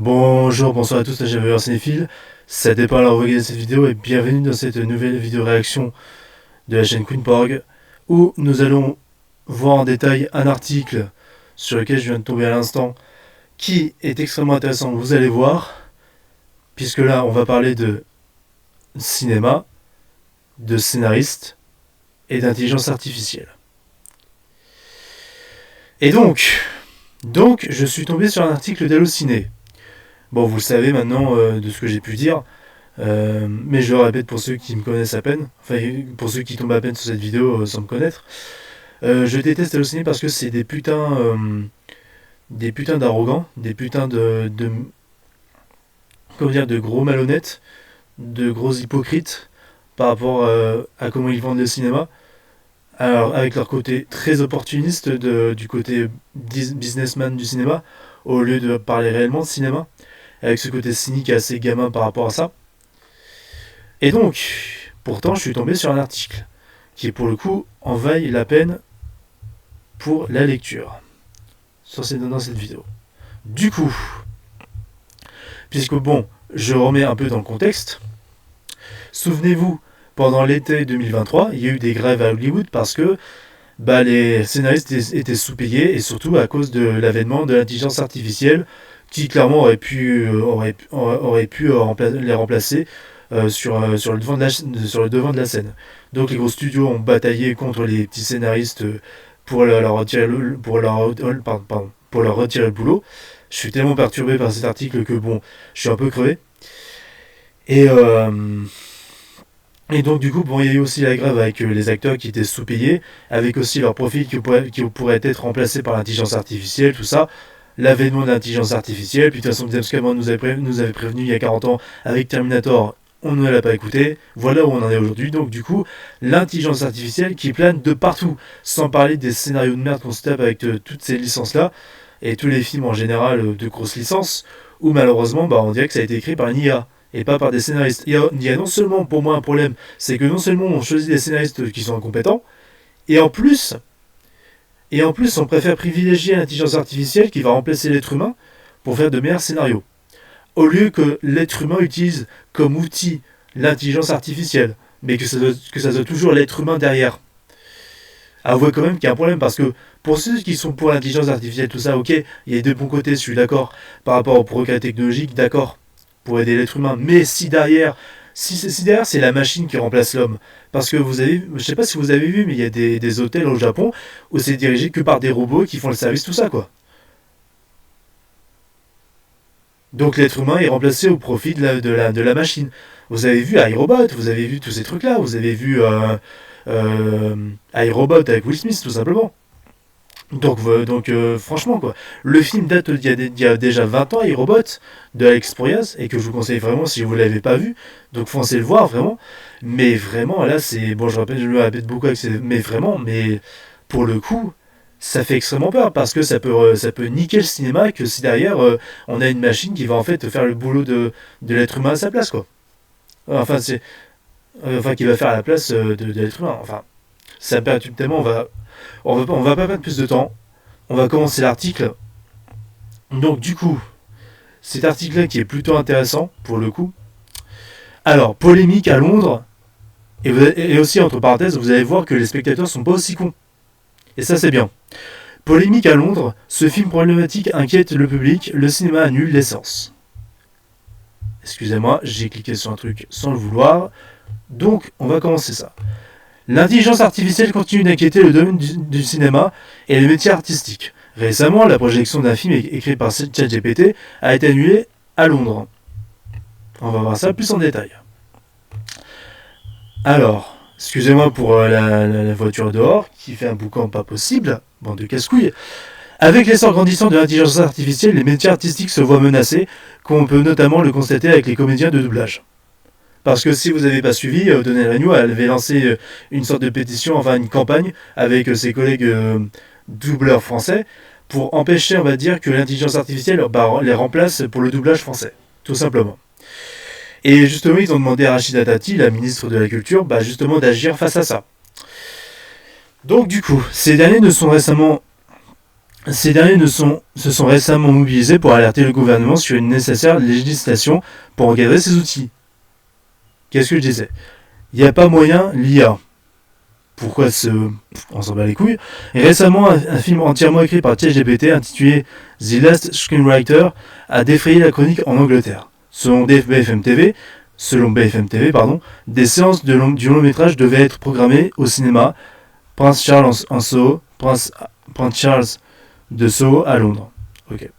Bonjour, bonsoir à tous, j'ai un cinéphile. Ça dépend alors regarder cette vidéo et bienvenue dans cette nouvelle vidéo réaction de la chaîne Queenporg où nous allons voir en détail un article sur lequel je viens de tomber à l'instant qui est extrêmement intéressant, vous allez voir, puisque là on va parler de cinéma, de scénariste et d'intelligence artificielle. Et donc je suis tombé sur un article d'Allociné. Bon, vous le savez maintenant de ce que j'ai pu dire, mais je le répète pour ceux qui me connaissent à peine, enfin pour ceux qui tombent à peine sur cette vidéo sans me connaître. Je déteste Allociné parce que c'est des putains d'arrogants, des putains comment dire, de gros malhonnêtes, de gros hypocrites par rapport à comment ils vendent le cinéma. Alors avec leur côté très opportuniste du côté businessman du cinéma, au lieu de parler réellement de cinéma, avec ce côté cynique assez gamin par rapport à ça. Et donc, pourtant, je suis tombé sur un article qui, pour le coup, en vaille la peine pour la lecture dans cette vidéo. Du coup, puisque bon, je remets un peu dans le contexte, souvenez-vous, pendant l'été 2023, il y a eu des grèves à Hollywood parce que les scénaristes étaient sous-payés et surtout à cause de l'avènement de l'intelligence artificielle qui clairement aurait pu les remplacer sur le devant de la scène. Donc les gros studios ont bataillé contre les petits scénaristes pour leur retirer le boulot. Je suis tellement perturbé par cet article que bon, je suis un peu crevé. Et donc du coup, bon, il y a eu aussi la grève avec les acteurs qui étaient sous-payés, avec aussi leur profil qui pourrait être remplacé par l'intelligence artificielle, tout ça. L'avènement de l'intelligence artificielle, puis de toute façon James Cameron nous avait prévenu il y a 40 ans avec Terminator, on ne l'a pas écouté, voilà où on en est aujourd'hui. Donc du coup, l'intelligence artificielle qui plane de partout, sans parler des scénarios de merde qu'on se tape avec toutes ces licences-là, et tous les films en général de grosses licences, où malheureusement on dirait que ça a été écrit par une IA et pas par des scénaristes. Il y a non seulement pour moi un problème, c'est que non seulement on choisit des scénaristes qui sont incompétents, et en plus on préfère privilégier l'intelligence artificielle qui va remplacer l'être humain pour faire de meilleurs scénarios, au lieu que l'être humain utilise comme outil l'intelligence artificielle, mais que ça soit toujours l'être humain derrière. Avouez quand même qu'il y a un problème parce que pour ceux qui sont pour l'intelligence artificielle, tout ça, ok, il y a de bons côtés, je suis d'accord, par rapport au progrès technologique, d'accord, pour aider l'être humain, mais si derrière c'est la machine qui remplace l'homme, parce que je sais pas si vous avez vu, mais il y a des hôtels au Japon où c'est dirigé que par des robots qui font le service, tout ça, quoi. Donc l'être humain est remplacé au profit de la machine. Vous avez vu iRobot, vous avez vu tous ces trucs-là, vous avez vu iRobot avec Will Smith, tout simplement. Donc franchement, quoi. Le film date d'il y a déjà 20 ans, iRobot, de Alex Proyas, et que je vous conseille vraiment si vous ne l'avez pas vu. Donc foncez le voir, vraiment. Mais vraiment, là, c'est... Bon, je me répète beaucoup avec ces... Mais vraiment, mais pour le coup, ça fait extrêmement peur, parce que ça peut niquer le cinéma, que si derrière, on a une machine qui va en fait faire le boulot de l'être humain à sa place, quoi. Enfin, qui va faire à la place de l'être humain. Enfin, ça perd tellement, on va pas perdre plus de temps. On va commencer l'article. Donc du coup, cet article-là qui est plutôt intéressant pour le coup. Alors, polémique à Londres. Et aussi, entre parenthèses, vous allez voir que les spectateurs sont pas aussi cons. Et ça, c'est bien. Polémique à Londres. Ce film problématique inquiète le public. Le cinéma annule l'essence. Excusez-moi, j'ai cliqué sur un truc sans le vouloir. Donc, on va commencer ça. L'intelligence artificielle continue d'inquiéter le domaine du cinéma et les métiers artistiques. Récemment, la projection d'un film écrit par ChatGPT a été annulée à Londres. On va voir ça plus en détail. Alors, excusez-moi pour la voiture dehors qui fait un boucan pas possible, bande de casse-couilles. Avec l'essor grandissant de l'intelligence artificielle, les métiers artistiques se voient menacés, comme on peut notamment le constater avec les comédiens de doublage. Parce que si vous n'avez pas suivi, Donnell Renew avait lancé une sorte de pétition, enfin une campagne avec ses collègues doubleurs français pour empêcher, on va dire, que l'intelligence artificielle les remplace pour le doublage français, tout simplement. Et justement, ils ont demandé à Rachida Dati, la ministre de la Culture, justement d'agir face à ça. Donc du coup, ces derniers ne sont récemment Ces derniers se sont récemment mobilisés pour alerter le gouvernement sur une nécessaire législation pour encadrer ces outils. Qu'est-ce que je disais? Il n'y a pas moyen, l'IA. Pourquoi on s'en bat les couilles. Et récemment, un film entièrement écrit par ChatGPT intitulé The Last Screenwriter a défrayé la chronique en Angleterre. Selon BFM TV, des séances du long métrage devaient être programmées au cinéma Prince Charles Prince Charles de Soho à Londres. Okay.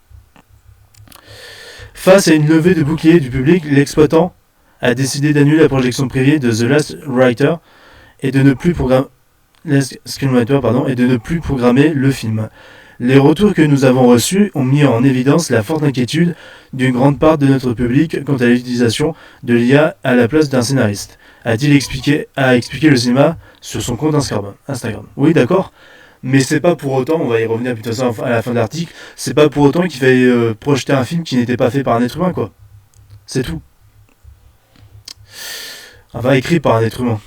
Face à une levée de bouclier du public, l'exploitant a décidé d'annuler la projection privée de The Last Writer et de ne plus programmer le film. Les retours que nous avons reçus ont mis en évidence la forte inquiétude d'une grande part de notre public quant à l'utilisation de l'IA à la place d'un scénariste, a-t-il expliqué le cinéma sur son compte Instagram. Oui, d'accord, mais c'est pas pour autant, on va y revenir plutôt ça à la fin de l'article, c'est pas pour autant qu'il fallait projeter un film qui n'était pas fait par un être humain, quoi. C'est tout. Enfin, écrit par un être humain.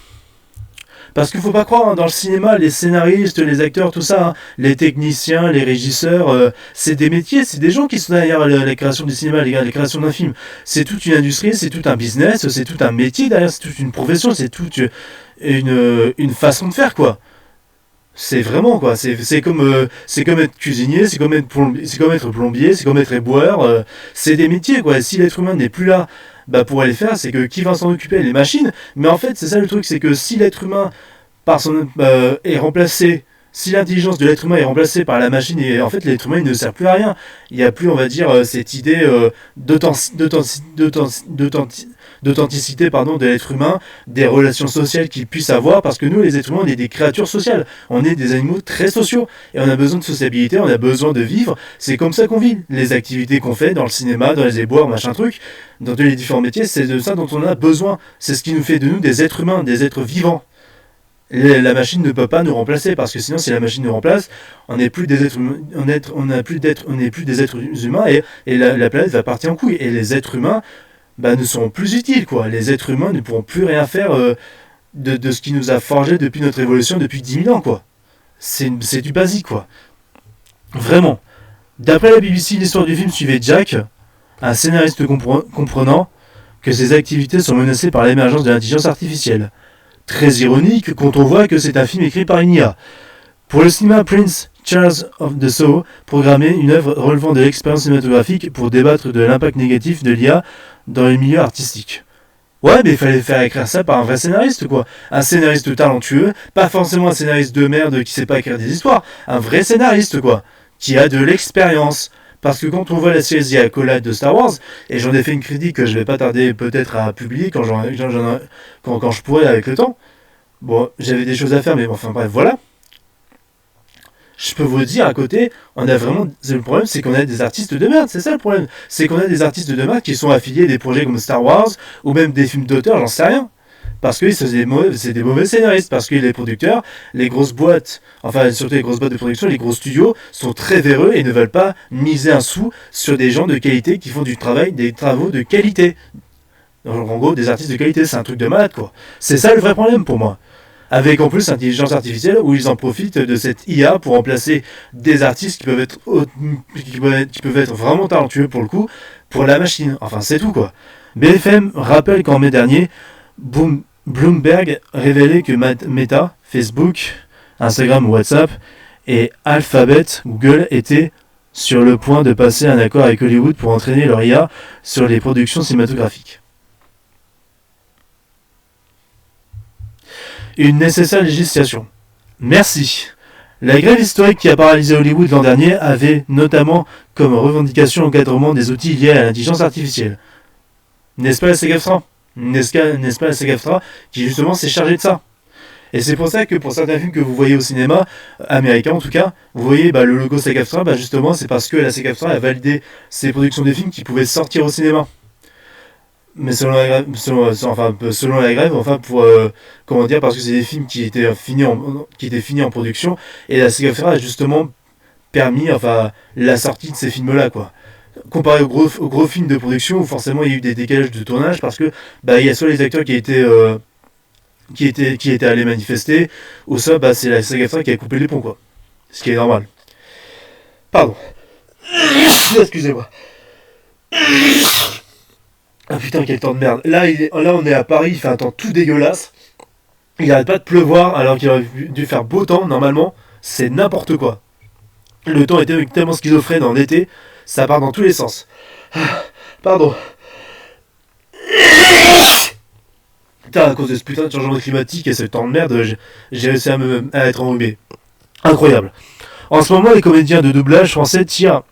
Parce qu'il faut pas croire, dans le cinéma, les scénaristes, les acteurs, tout ça, les techniciens, les régisseurs, c'est des métiers, c'est des gens qui sont derrière la création du cinéma, la création d'un film. C'est toute une industrie, c'est tout un business, c'est tout un métier derrière, c'est toute une profession, c'est toute une façon de faire, quoi. C'est vraiment, quoi. C'est comme être cuisinier, c'est comme être plombier, c'est comme être éboueur. C'est des métiers, quoi. Si l'être humain n'est plus là, pour aller faire, c'est que qui va s'en occuper? Les machines. Mais en fait, c'est ça le truc, c'est que si l'être humain est remplacé, si l'intelligence de l'être humain est remplacée par la machine, et en fait l'être humain il ne sert plus à rien. Il n'y a plus, on va dire, cette idée d'authenticité de l'être humain, des relations sociales qu'il puisse avoir, parce que nous les êtres humains on est des créatures sociales, on est des animaux très sociaux, et on a besoin de sociabilité, on a besoin de vivre, c'est comme ça qu'on vit. Les activités qu'on fait dans le cinéma, dans les éboueurs, machin truc, dans tous les différents métiers, c'est de ça dont on a besoin, c'est ce qui nous fait de nous des êtres humains, des êtres vivants. La machine ne peut pas nous remplacer, parce que sinon si la machine nous remplace, on n'est plus des êtres humains, on n'est plus des êtres humains, et la planète va partir en couille, et les êtres humains ne seront plus utiles, quoi. Les êtres humains ne pourront plus rien faire de ce qui nous a forgé depuis notre évolution depuis 10 000 ans, quoi. C'est du basique, quoi. Vraiment. D'après la BBC, l'histoire du film suivait Jack, un scénariste comprenant que ses activités sont menacées par l'émergence de l'intelligence artificielle. Très ironique quand on voit que c'est un film écrit par une IA. Pour le cinéma, Prince Charles de Soho programmait une œuvre relevant de l'expérience cinématographique pour débattre de l'impact négatif de l'IA dans le milieu artistique. Ouais, mais il fallait faire écrire ça par un vrai scénariste, quoi. Un scénariste talentueux, pas forcément un scénariste de merde qui sait pas écrire des histoires, un vrai scénariste, quoi, qui a de l'expérience. Parce que quand on voit la série The Acolyte de Star Wars, et j'en ai fait une critique que je vais pas tarder peut-être à publier quand je pourrai avec le temps. Bon, j'avais des choses à faire, mais bon, enfin bref, voilà. Je peux vous dire, à côté, on a vraiment... Le problème, c'est qu'on a des artistes de merde, c'est ça le problème. C'est qu'on a des artistes de merde qui sont affiliés à des projets comme Star Wars, ou même des films d'auteur, j'en sais rien. Parce que c'est des mauvais scénaristes, parce que les producteurs, les grosses boîtes, enfin surtout les grosses boîtes de production, les gros studios, sont très véreux et ne veulent pas miser un sou sur des gens de qualité qui font des travaux de qualité. Donc, en gros, des artistes de qualité, c'est un truc de malade, quoi. C'est ça le vrai problème pour moi. Avec en plus l'intelligence artificielle, où ils en profitent de cette IA pour remplacer des artistes qui peuvent être vraiment talentueux pour le coup, pour la machine. Enfin, c'est tout, quoi. BFM rappelle qu'en mai dernier, Bloomberg révélait que Meta, Facebook, Instagram ou WhatsApp et Alphabet, Google étaient sur le point de passer un accord avec Hollywood pour entraîner leur IA sur les productions cinématographiques. Une nécessaire législation. Merci. La grève historique qui a paralysé Hollywood l'an dernier avait notamment comme revendication l'encadrement des outils liés à l'intelligence artificielle. N'est-ce pas la SAG-AFTRA ? N'est-ce pas la SAG-AFTRA qui justement s'est chargée de ça? Et c'est pour ça que pour certains films que vous voyez au cinéma, américain en tout cas, vous voyez le logo SAG-AFTRA, justement c'est parce que la SAG-AFTRA a validé ses productions de films qui pouvaient sortir au cinéma. Mais selon la grève, pour comment dire, parce que c'est des films qui étaient finis en production, et la SAG-AFTRA a justement permis la sortie de ces films-là, quoi. Comparé aux gros films de production où forcément il y a eu des décalages de tournage parce que il y a soit les acteurs qui étaient allés manifester, ou ça c'est la SAG-AFTRA qui a coupé les ponts, quoi. Ce qui est normal. Pardon. Excusez-moi. Ah putain, quel temps de merde. Là, on est à Paris, il fait un temps tout dégueulasse. Il arrête pas de pleuvoir alors qu'il aurait dû faire beau temps normalement. C'est n'importe quoi. Le temps était tellement schizophrène en été, ça part dans tous les sens. Pardon. Putain, à cause de ce putain de changement climatique et ce temps de merde, j'ai réussi à être enrhumé. Incroyable. En ce moment, les comédiens de doublage français tirent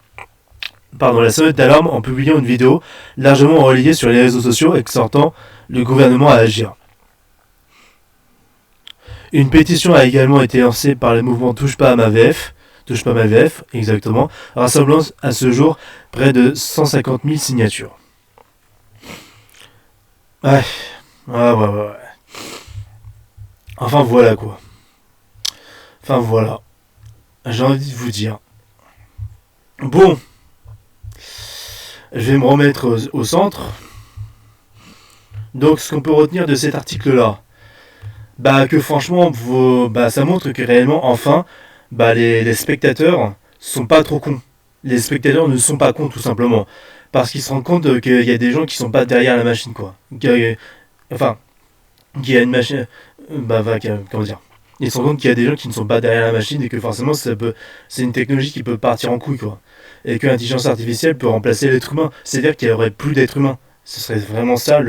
la sonnette d'alarme en publiant une vidéo largement relayée sur les réseaux sociaux exhortant le gouvernement à agir. Une pétition a également été lancée par le mouvement Touche pas ma VF, exactement, rassemblant à ce jour près de 150 000 signatures. Ouais. Enfin voilà quoi. J'ai envie de vous dire. Bon. Je vais me remettre au centre. Donc ce qu'on peut retenir de cet article-là, que franchement, ça montre que réellement, enfin, les spectateurs sont pas trop cons. Les spectateurs ne sont pas cons tout simplement. Parce qu'ils se rendent compte qu'il y a des gens qui sont pas derrière la machine, quoi. Qu'il y a une machine... comment dire, ils se rendent compte qu'il y a des gens qui ne sont pas derrière la machine et que forcément c'est une technologie qui peut partir en couille, quoi. Et que l'intelligence artificielle peut remplacer l'être humain. C'est-à-dire qu'il n'y aurait plus d'être humain. Ce serait vraiment ça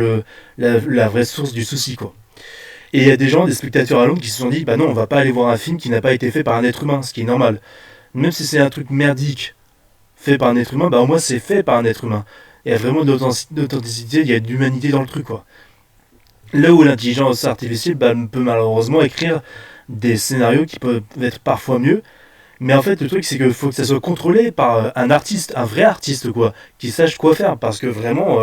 la vraie source du souci, quoi. Et il y a des spectateurs à Londres qui se sont dit, non, on va pas aller voir un film qui n'a pas été fait par un être humain, ce qui est normal. Même si c'est un truc merdique fait par un être humain, au moins c'est fait par un être humain. Il y a vraiment d'authenticité, il y a de l'humanité dans le truc, quoi. Là où l'intelligence artificielle peut malheureusement écrire des scénarios qui peuvent être parfois mieux, mais en fait le truc c'est qu'il faut que ça soit contrôlé par un artiste, un vrai artiste, quoi, qui sache quoi faire, parce que vraiment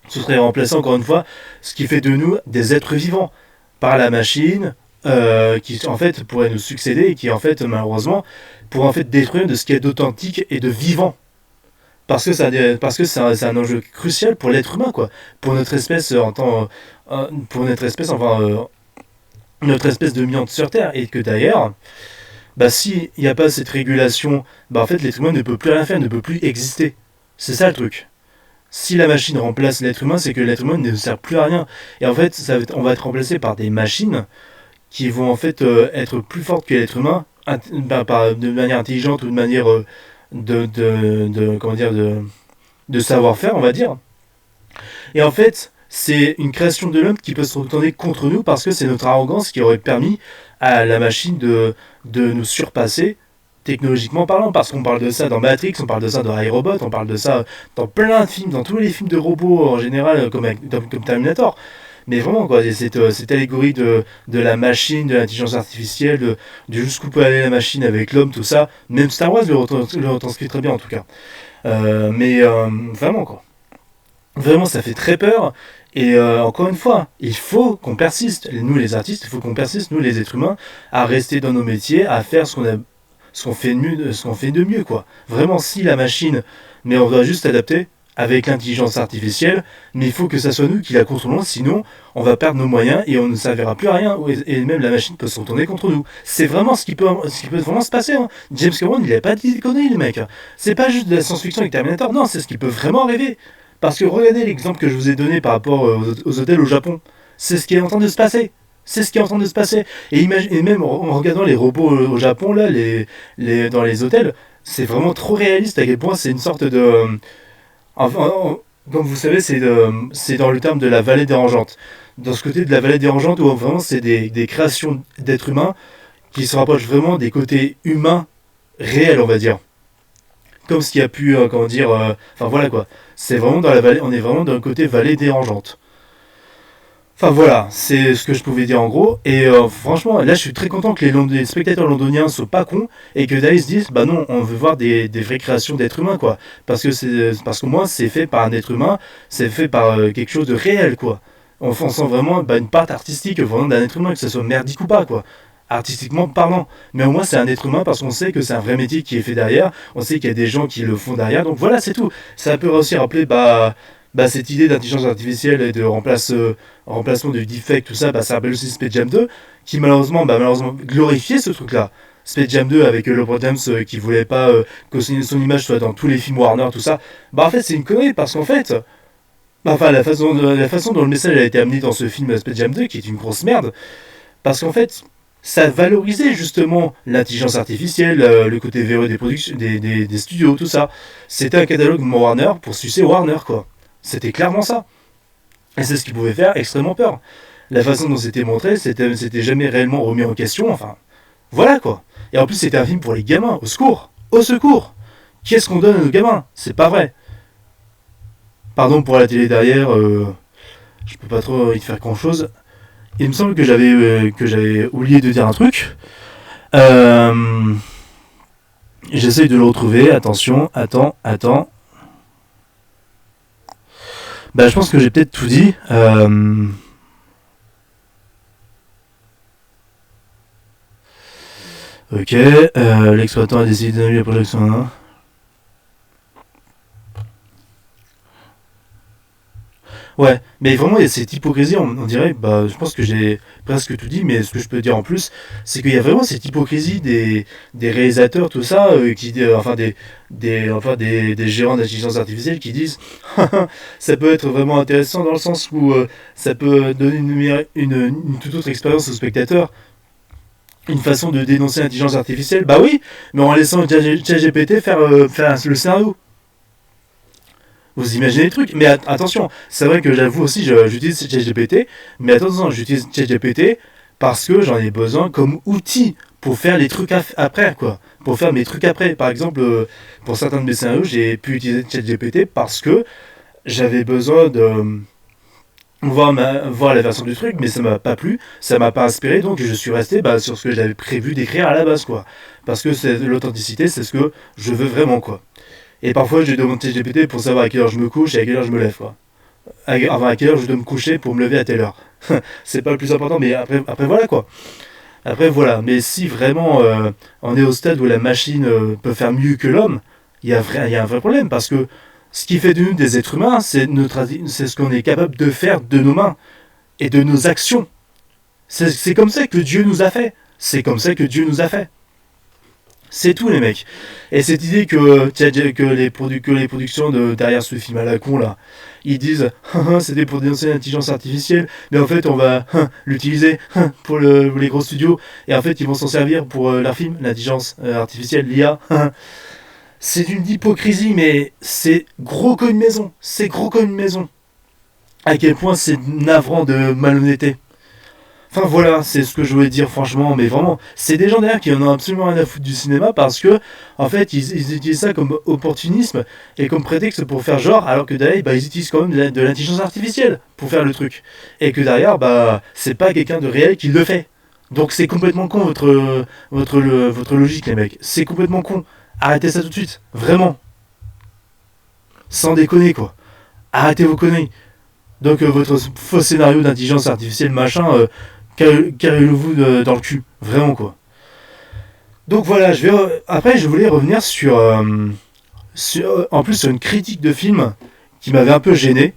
ce serait remplacer encore une fois ce qui fait de nous des êtres vivants par la machine qui en fait pourrait nous succéder et qui en fait malheureusement pourrait en fait détruire de ce qui est d'authentique et de vivant. Parce que c'est un enjeu crucial pour l'être humain, quoi, pour notre espèce notre espèce dominante sur Terre, et que d'ailleurs s'il n'y a pas cette régulation, en fait l'être humain ne peut plus rien faire, ne peut plus exister. C'est ça le truc. Si la machine remplace l'être humain, c'est que l'être humain ne sert plus à rien. Et en fait, on va être remplacé par des machines qui vont en fait être plus fortes que l'être humain, de manière intelligente ou de manière de savoir-faire, on va dire. Et en fait, c'est une création de l'homme qui peut se retourner contre nous parce que c'est notre arrogance qui aurait permis à la machine de nous surpasser technologiquement parlant, parce qu'on parle de ça dans Matrix, on parle de ça dans iRobot, on parle de ça dans plein de films, dans tous les films de robots en général, comme Terminator. Mais vraiment, quoi, cette allégorie de la machine, de l'intelligence artificielle, de jusqu'où peut aller la machine avec l'homme, tout ça, même Star Wars le retranscrit très bien en tout cas. Vraiment, quoi. Vraiment, ça fait très peur. Et encore une fois, il faut qu'on persiste. Nous, les artistes, il faut qu'on persiste, nous, les êtres humains, à rester dans nos métiers, à faire ce qu'on fait de mieux, quoi. Vraiment, si la machine, mais on doit juste adapter avec l'intelligence artificielle, mais il faut que ça soit nous qui la contrôlons, sinon on va perdre nos moyens et on ne servira plus à rien, et même la machine peut se retourner contre nous. C'est vraiment ce qui peut vraiment se passer, hein. James Cameron, il n'avait pas dit des conneries, le mec. C'est pas juste de la science-fiction avec Terminator, non, c'est ce qui peut vraiment arriver. Parce que regardez l'exemple que je vous ai donné par rapport aux hôtels au Japon. C'est ce qui est en train de se passer. C'est ce qui est en train de se passer. Et même en regardant les robots au Japon, là, dans les hôtels, c'est vraiment trop réaliste à quel point c'est une sorte de... comme vous savez, c'est dans le terme de la vallée dérangeante. Dans ce côté de la vallée dérangeante où vraiment c'est des créations d'êtres humains qui se rapprochent vraiment des côtés humains réels, on va dire. Comme ce qui a pu, enfin voilà quoi. C'est vraiment dans la vallée, on est vraiment dans le côté vallée dérangeante. Enfin voilà, c'est ce que je pouvais dire en gros. Et franchement, là je suis très content que les spectateurs londoniens soient pas cons et que d'ailleurs ils se disent, non, on veut voir des vraies créations d'êtres humains, quoi. Parce que moi c'est fait par un être humain, c'est fait par quelque chose de réel, quoi. On sent vraiment une part artistique vraiment d'un être humain, que ce soit merdique ou pas, quoi. Artistiquement parlant, mais au moins c'est un être humain parce qu'on sait que c'est un vrai métier qui est fait derrière, on sait qu'il y a des gens qui le font derrière, donc voilà, c'est tout. Ça peut aussi rappeler cette idée d'intelligence artificielle et de remplacement du deepfake, tout ça, ça rappelle aussi Space Jam 2 qui malheureusement glorifiait ce truc là. Space Jam 2 avec LeBron James qui voulait pas que son image soit dans tous les films Warner, tout ça. Bah en fait c'est une connerie parce qu'en fait, enfin la façon dont le message a été amené dans ce film Space Jam 2 qui est une grosse merde, parce qu'en fait ça valorisait justement l'intelligence artificielle, le côté véreux des productions, des studios, tout ça. C'était un catalogue Warner pour sucer Warner quoi. C'était clairement ça. Et c'est ce qui pouvait faire extrêmement peur. La façon dont c'était montré, c'était jamais réellement remis en question, enfin, voilà quoi. Et en plus, c'était un film pour les gamins, au secours, au secours. Qu'est-ce qu'on donne à nos gamins? C'est pas vrai. Pardon pour la télé derrière, je peux pas trop y faire grand chose. Il me semble que j'avais oublié de dire un truc. J'essaye de le retrouver, attention, attends. Bah, je pense que j'ai peut-être tout dit. Ok, l'exploitant a décidé d'annuler la projection. Ouais, mais vraiment, il y a cette hypocrisie, on dirait, bah, je pense que j'ai presque tout dit, mais ce que je peux dire en plus, c'est qu'il y a vraiment cette hypocrisie des réalisateurs, tout ça, des gérants d'intelligence artificielle qui disent, ça peut être vraiment intéressant dans le sens où ça peut donner une toute autre expérience au spectateur, une façon de dénoncer l'intelligence artificielle, bah oui, mais en laissant ChatGPT faire le scénario. Vous imaginez les trucs, mais attention, c'est vrai que j'avoue aussi, j'utilise ChatGPT, mais attention, j'utilise ChatGPT parce que j'en ai besoin comme outil pour faire les trucs après, quoi. Pour faire mes trucs après. Par exemple, pour certains de mes scénarios, j'ai pu utiliser ChatGPT parce que j'avais besoin de voir la version du truc, mais ça m'a pas plu, ça m'a pas inspiré, donc je suis resté sur ce que j'avais prévu d'écrire à la base, quoi. Parce que c'est l'authenticité, c'est ce que je veux vraiment, quoi. Et parfois, je demande ChatGPT pour savoir à quelle heure je me couche et à quelle heure je me lève, quoi. Enfin, à quelle heure je dois me coucher pour me lever à telle heure. C'est pas le plus important, mais après voilà, quoi. Après, voilà. Mais si vraiment on est au stade où la machine peut faire mieux que l'homme, il y a un vrai problème, parce que ce qui fait de nous des êtres humains, c'est ce qu'on est capable de faire de nos mains et de nos actions. C'est comme ça que Dieu nous a fait. C'est comme ça que Dieu nous a fait. C'est tout les mecs. Et cette idée que les productions derrière ce film à la con là, ils disent c'était pour dénoncer l'intelligence artificielle, mais en fait on va l'utiliser pour les gros studios, et en fait ils vont s'en servir pour leur film, l'intelligence artificielle, l'IA. C'est une hypocrisie, mais c'est gros comme une maison. C'est gros comme une maison. À quel point c'est navrant de malhonnêteté. Enfin voilà, c'est ce que je voulais dire franchement, mais vraiment, c'est des gens derrière qui en ont absolument rien à foutre du cinéma parce que, en fait, ils utilisent ça comme opportunisme et comme prétexte pour faire genre, alors que derrière, ils utilisent quand même de l'intelligence artificielle pour faire le truc. Et que derrière, c'est pas quelqu'un de réel qui le fait. Donc c'est complètement con votre logique, les mecs. C'est complètement con. Arrêtez ça tout de suite. Vraiment. Sans déconner, quoi. Arrêtez vos conneries. Donc votre faux scénario d'intelligence artificielle, machin, carrez-le-vous dans le cul. Vraiment, quoi. Donc voilà, après je voulais revenir en plus sur une critique de film qui m'avait un peu gêné.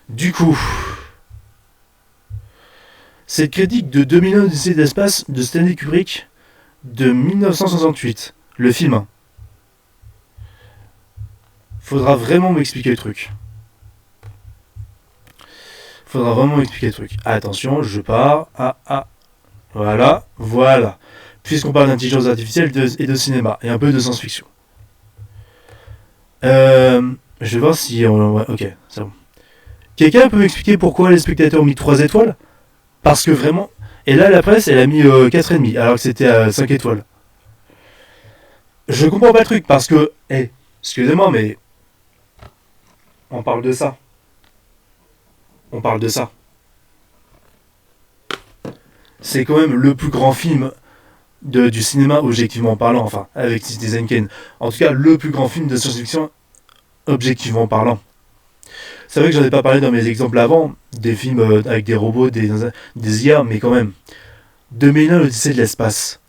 Du coup, cette critique de 2001 Odyssée de l'espace de Stanley Kubrick de 1968, le film. Faudra vraiment m'expliquer le truc. Faudra vraiment m'expliquer le truc. Attention, je pars. Voilà. Puisqu'on parle d'intelligence artificielle et de cinéma, et un peu de science-fiction. Je vais voir si... ok, c'est bon. Quelqu'un peut m'expliquer pourquoi les spectateurs ont mis 3 étoiles? Parce que vraiment... Et là, la presse, elle a mis 4,5, alors que c'était à 5 étoiles. Je comprends pas le truc, parce que... excusez-moi, mais... On parle de ça. C'est quand même le plus grand film du cinéma objectivement parlant, enfin, avec Citizen Kane. En tout cas, le plus grand film de science-fiction objectivement parlant. C'est vrai que j'en ai pas parlé dans mes exemples avant, des films avec des robots, des IA, mais quand même. 2001, l'Odyssée de l'espace.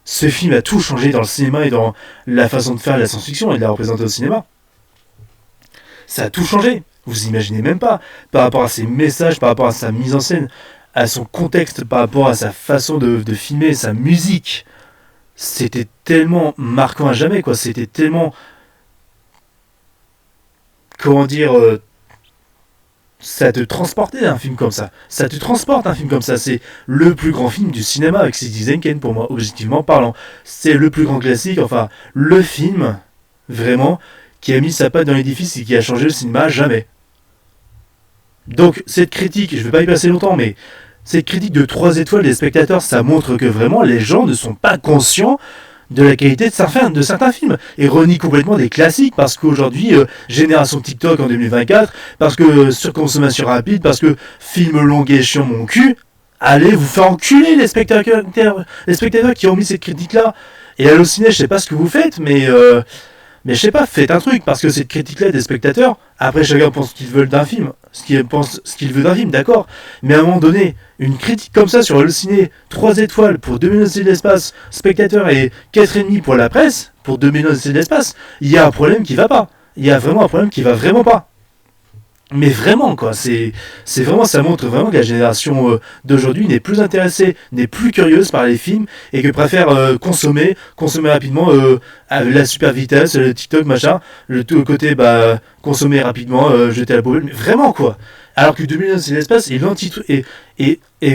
Ce film a tout changé dans le cinéma et dans la façon de faire la science-fiction et de la représenter au cinéma. Ça a tout changé. Vous imaginez même pas, par rapport à ses messages, par rapport à sa mise en scène, à son contexte, par rapport à sa façon de filmer, sa musique, c'était tellement marquant à jamais, quoi. C'était tellement, comment dire, ça te transportait un film comme ça. Ça te transporte un film comme ça. C'est le plus grand film du cinéma avec Citizen Kane pour moi, objectivement parlant. C'est le plus grand classique, enfin, le film, vraiment, qui a mis sa patte dans l'édifice et qui a changé le cinéma à jamais. Donc, cette critique, je vais pas y passer longtemps, mais cette critique de 3 étoiles des spectateurs, ça montre que vraiment les gens ne sont pas conscients de la qualité de certains films et renie complètement des classiques parce qu'aujourd'hui, génération TikTok en 2024, parce que surconsommation rapide, parce que film long et chiant mon cul, allez vous faire enculer les spectateurs qui ont mis cette critique-là. Et Allociné, je sais pas ce que vous faites, mais je sais pas, faites un truc, parce que cette critique-là des spectateurs, après chacun pense ce qu'il veut d'un film, ce qu'il veut d'un film, d'accord, mais à un moment donné, une critique comme ça sur Allociné, 3 étoiles pour 2 millions de l'espace, spectateurs et 4,5 pour la presse, pour 2 millions de l'espace, il y a un problème qui va pas. Il y a vraiment un problème qui va vraiment pas. Mais vraiment, quoi, c'est vraiment, ça montre vraiment que la génération d'aujourd'hui n'est plus intéressée, n'est plus curieuse par les films et que préfère consommer rapidement à la super vitesse, le TikTok, machin, le tout côté, consommer rapidement, jeter à la poubelle, mais vraiment, quoi. Alors que 2001 c'est l'espace est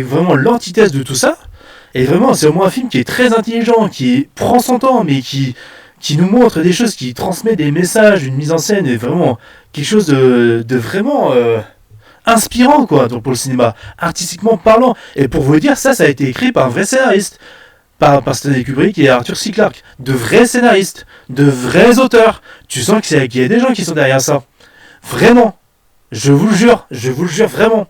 vraiment l'antithèse de tout ça, et vraiment, c'est au moins un film qui est très intelligent, qui prend son temps, mais qui nous montre des choses, qui transmet des messages, une mise en scène, et vraiment quelque chose de vraiment inspirant, quoi, pour le cinéma, artistiquement parlant. Et pour vous dire, ça a été écrit par un vrai scénariste, par Stanley Kubrick et Arthur C. Clarke. De vrais scénaristes, de vrais auteurs. Tu sens qu'il y a des gens qui sont derrière ça. Vraiment. Je vous le jure vraiment.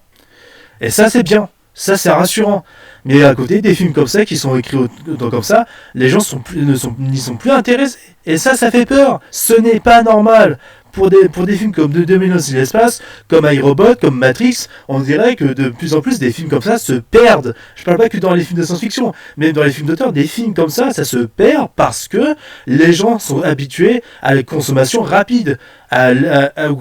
Et ça, c'est bien. Ça, c'est rassurant. Mais à côté, des films comme ça, qui sont écrits comme ça, les gens n'y sont plus intéressés. Et ça fait peur. Ce n'est pas normal. Pour des films comme 2001 dans l'espace, comme iRobot, comme Matrix, on dirait que de plus en plus des films comme ça se perdent. Je parle pas que dans les films de science-fiction, mais dans les films d'auteur, des films comme ça se perd parce que les gens sont habitués à la consommation rapide, au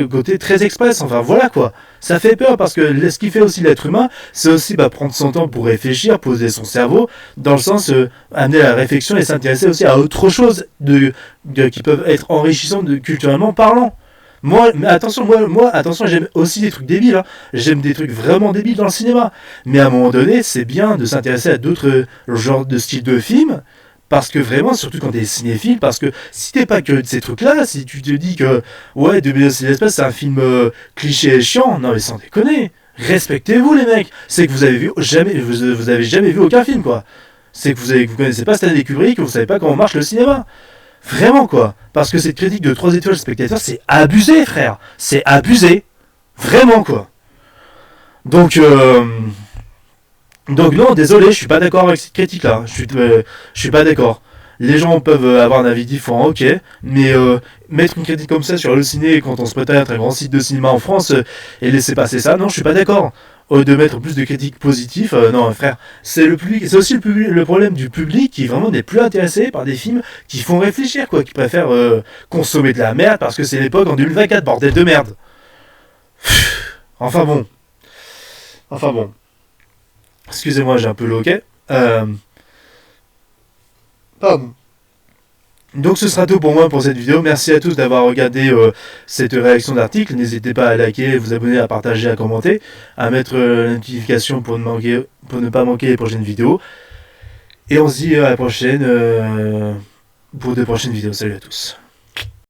côté très express. Enfin voilà, quoi. Ça fait peur parce que ce qui fait aussi l'être humain, c'est aussi prendre son temps pour réfléchir, poser son cerveau, dans le sens amener à la réflexion et s'intéresser aussi à autre chose qui peuvent être enrichissants culturellement parlant. Attention, j'aime aussi des trucs débiles. Hein. J'aime des trucs vraiment débiles dans le cinéma. Mais à un moment donné, c'est bien de s'intéresser à d'autres genres de styles de films. Parce que vraiment, surtout quand t'es cinéphile, parce que si t'es pas que de ces trucs-là, si tu te dis que ouais, 2001 c'est l'espace, c'est un film cliché et chiant, non mais sans déconner, respectez-vous les mecs. C'est que vous avez jamais vu aucun film, quoi. C'est que vous connaissez pas Stanley Kubrick, que vous savez pas comment marche le cinéma. Vraiment, quoi. Parce que cette critique de 3 étoiles spectateur, c'est abusé, frère. C'est abusé. Vraiment, quoi. Donc non, désolé, je suis pas d'accord avec cette critique-là. Je suis pas d'accord. Les gens peuvent avoir un avis différent, ok, mais mettre une critique comme ça sur Allociné quand on se prête à être un grand site de cinéma en France et laisser passer ça, non, je suis pas d'accord. De mettre plus de critiques positives, non, frère, c'est le public, c'est aussi le problème du public qui vraiment n'est plus intéressé par des films qui font réfléchir, quoi, qui préfèrent consommer de la merde parce que c'est l'époque en 2024, bordel de merde. Enfin bon. Excusez-moi, j'ai un peu loqué. Pardon. Donc ce sera tout pour moi pour cette vidéo. Merci à tous d'avoir regardé cette réaction d'article. N'hésitez pas à liker, vous abonner, à partager, à commenter, à mettre la notification pour ne pas manquer les prochaines vidéos. Et on se dit à la prochaine pour de prochaines vidéos. Salut à tous.